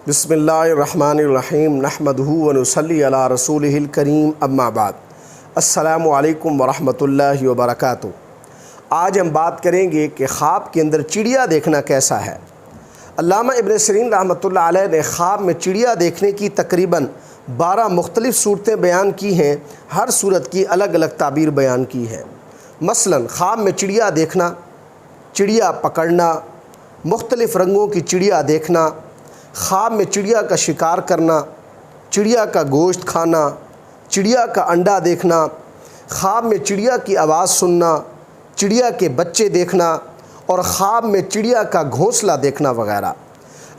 بسم اللہ الرحمن الرحیم نحمدہ ونصلی علی رسولہ الکریم اما بعد السلام علیکم ورحمۃ اللہ وبرکاتہ۔ آج ہم بات کریں گے کہ خواب کے اندر چڑیا دیکھنا کیسا ہے۔ علامہ ابن سیرین رحمۃ اللہ علیہ نے خواب میں چڑیا دیکھنے کی تقریباً 12 مختلف صورتیں بیان کی ہیں، ہر صورت کی الگ الگ تعبیر بیان کی ہے۔ مثلاً خواب میں چڑیا دیکھنا، چڑیا پکڑنا، مختلف رنگوں کی چڑیا دیکھنا، خواب میں چڑیا کا شکار کرنا، چڑیا کا گوشت کھانا، چڑیا کا انڈا دیکھنا، خواب میں چڑیا کی آواز سننا، چڑیا کے بچے دیکھنا اور خواب میں چڑیا کا گھونسلہ دیکھنا وغیرہ۔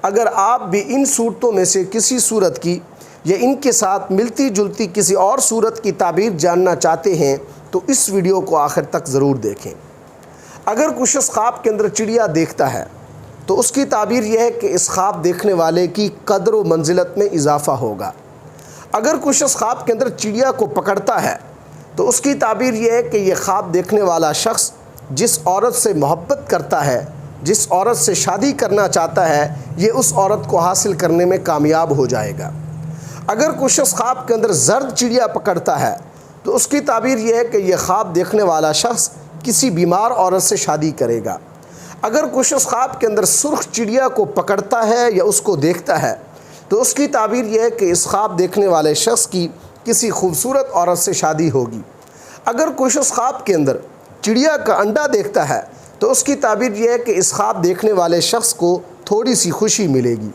اگر آپ بھی ان صورتوں میں سے کسی صورت کی یا ان کے ساتھ ملتی جلتی کسی اور صورت کی تعبیر جاننا چاہتے ہیں تو اس ویڈیو کو آخر تک ضرور دیکھیں۔ اگر کوئی شخص خواب کے اندر چڑیا دیکھتا ہے تو اس کی تعبیر یہ ہے کہ اس خواب دیکھنے والے کی قدر و منزلت میں اضافہ ہوگا۔ اگر کوئی شخص خواب کے اندر چڑیا کو پکڑتا ہے تو اس کی تعبیر یہ ہے کہ یہ خواب دیکھنے والا شخص جس عورت سے محبت کرتا ہے، جس عورت سے شادی کرنا چاہتا ہے، یہ اس عورت کو حاصل کرنے میں کامیاب ہو جائے گا۔ اگر کوئی شخص خواب کے اندر زرد چڑیا پکڑتا ہے تو اس کی تعبیر یہ ہے کہ یہ خواب دیکھنے والا شخص کسی بیمار عورت سے شادی کرے گا۔ اگر کوئی شخص خواب کے اندر سرخ چڑیا کو پکڑتا ہے یا اس کو دیکھتا ہے تو اس کی تعبیر یہ ہے کہ اس خواب دیکھنے والے شخص کی کسی خوبصورت عورت سے شادی ہوگی۔ اگر کوئی شخص خواب کے اندر چڑیا کا انڈا دیکھتا ہے تو اس کی تعبیر یہ ہے کہ اس خواب دیکھنے والے شخص کو تھوڑی سی خوشی ملے گی۔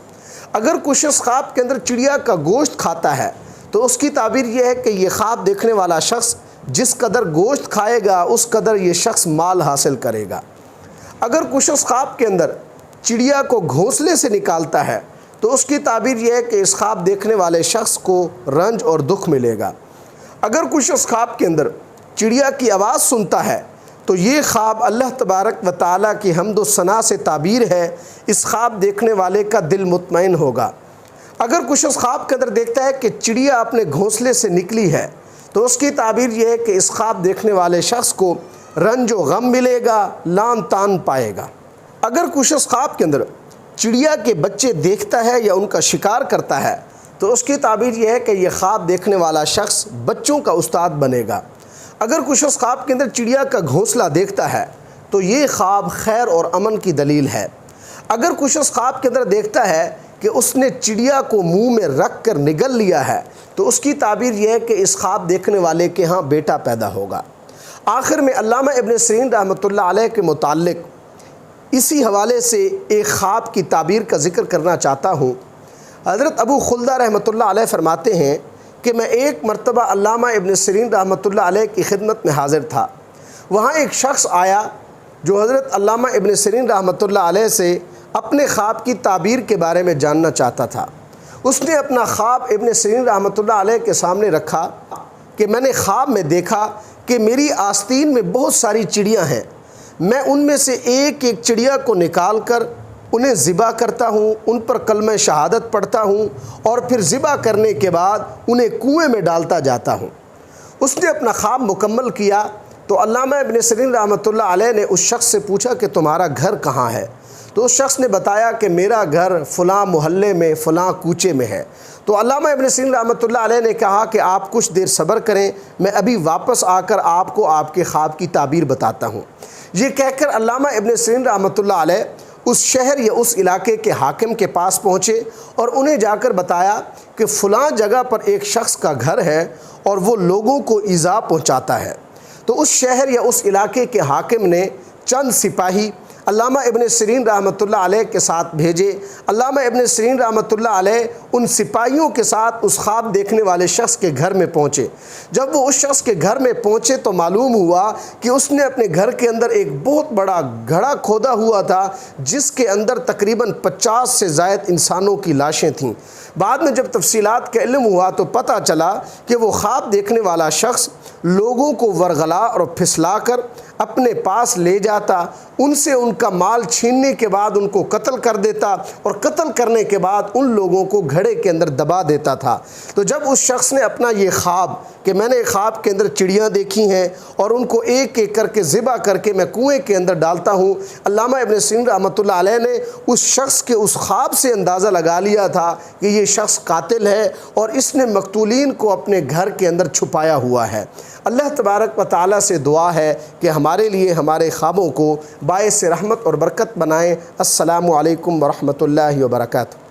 اگر کوئی شخص خواب کے اندر چڑیا کا گوشت کھاتا ہے تو اس کی تعبیر یہ ہے کہ یہ خواب دیکھنے والا شخص جس قدر گوشت کھائے گا اس قدر یہ شخص مال حاصل کرے گا۔ اگر کوئی شخص خواب کے اندر چڑیا کو گھونسلے سے نکالتا ہے تو اس کی تعبیر یہ ہے کہ اس خواب دیکھنے والے شخص کو رنج اور دکھ ملے گا۔ اگر کوئی شخص خواب کے اندر چڑیا کی آواز سنتا ہے تو یہ خواب اللہ تبارک و تعالیٰ کی حمد و ثنا سے تعبیر ہے، اس خواب دیکھنے والے کا دل مطمئن ہوگا۔ اگر کوئی شخص خواب کے اندر دیکھتا ہے کہ چڑیا اپنے گھونسلے سے نکلی ہے تو اس کی تعبیر یہ ہے کہ اس خواب دیکھنے والے شخص کو رنج و غم ملے گا، لان تان پائے گا۔ اگر کوئی شخص خواب کے اندر چڑیا کے بچے دیکھتا ہے یا ان کا شکار کرتا ہے تو اس کی تعبیر یہ ہے کہ یہ خواب دیکھنے والا شخص بچوں کا استاد بنے گا۔ اگر کوئی شخص خواب کے اندر چڑیا کا گھونسلہ دیکھتا ہے تو یہ خواب خیر اور امن کی دلیل ہے۔ اگر کوئی شخص خواب کے اندر دیکھتا ہے کہ اس نے چڑیا کو منہ میں رکھ کر نگل لیا ہے تو اس کی تعبیر یہ ہے کہ اس خواب دیکھنے والے کے ہاں بیٹا پیدا ہوگا۔ آخر میں علامہ ابن سیرین رحمۃ اللہ علیہ کے متعلق اسی حوالے سے ایک خواب کی تعبیر کا ذکر کرنا چاہتا ہوں۔ حضرت ابو خلدہ رحمۃ اللہ علیہ فرماتے ہیں کہ میں ایک مرتبہ علامہ ابن سیرین رحمۃ اللہ علیہ کی خدمت میں حاضر تھا۔ وہاں ایک شخص آیا جو حضرت علامہ ابن سیرین رحمۃ اللہ علیہ سے اپنے خواب کی تعبیر کے بارے میں جاننا چاہتا تھا۔ اس نے اپنا خواب ابن سیرین رحمۃ اللہ علیہ کے سامنے رکھا کہ میں نے خواب میں دیکھا کہ میری آستین میں بہت ساری چڑیاں ہیں، میں ان میں سے ایک ایک چڑیا کو نکال کر انہیں ذبح کرتا ہوں، ان پر کلمہ شہادت پڑھتا ہوں اور پھر ذبح کرنے کے بعد انہیں کنویں میں ڈالتا جاتا ہوں۔ اس نے اپنا خواب مکمل کیا تو علامہ ابن سیرین رحمۃ اللہ علیہ نے اس شخص سے پوچھا کہ تمہارا گھر کہاں ہے؟ تو اس شخص نے بتایا کہ میرا گھر فلاں محلے میں فلاں کوچے میں ہے۔ تو علامہ ابن سیرین رحمۃ اللہ علیہ نے کہا کہ آپ کچھ دیر صبر کریں، میں ابھی واپس آ کر آپ کو آپ کے خواب کی تعبیر بتاتا ہوں۔ یہ کہہ کر علامہ ابن سیرین رحمۃ اللہ علیہ اس شہر یا اس علاقے کے حاکم کے پاس پہنچے اور انہیں جا کر بتایا کہ فلاں جگہ پر ایک شخص کا گھر ہے اور وہ لوگوں کو ایذا پہنچاتا ہے۔ تو اس شہر یا اس علاقے کے حاکم نے چند سپاہی علامہ ابن سیرین رحمۃ اللہ علیہ کے ساتھ بھیجے۔ علامہ ابن سیرین رحمۃ اللہ علیہ ان سپاہیوں کے ساتھ اس خواب دیکھنے والے شخص کے گھر میں پہنچے۔ جب وہ اس شخص کے گھر میں پہنچے تو معلوم ہوا کہ اس نے اپنے گھر کے اندر ایک بہت بڑا گڑھا کھودا ہوا تھا جس کے اندر تقریباً 50 سے زائد انسانوں کی لاشیں تھیں۔ بعد میں جب تفصیلات کا علم ہوا تو پتہ چلا کہ وہ خواب دیکھنے والا شخص لوگوں کو ورغلا اور پھسلا کر اپنے پاس لے جاتا ان سے ان کا مال چھیننے کے بعد ان کو قتل کر دیتا اور قتل کرنے کے بعد ان لوگوں کو گھڑے کے اندر دبا دیتا تھا۔ تو جب اس شخص نے اپنا یہ خواب کہ میں نے خواب کے اندر چڑیاں دیکھی ہیں اور ان کو ایک ایک کر کے ذبح کر کے میں کنویں کے اندر ڈالتا ہوں، علامہ ابن سیرین رحمۃ اللہ علیہ نے اس شخص کے اس خواب سے اندازہ لگا لیا تھا کہ یہ شخص قاتل ہے اور اس نے مقتولین کو اپنے گھر کے اندر چھپایا ہوا ہے۔ اللہ تبارک و تعالیٰ سے دعا ہے کہ ہمارے لیے ہمارے خوابوں کو باعث رحمت اور برکت بنائیں۔ السلام علیکم ورحمۃ اللہ وبرکاتہ۔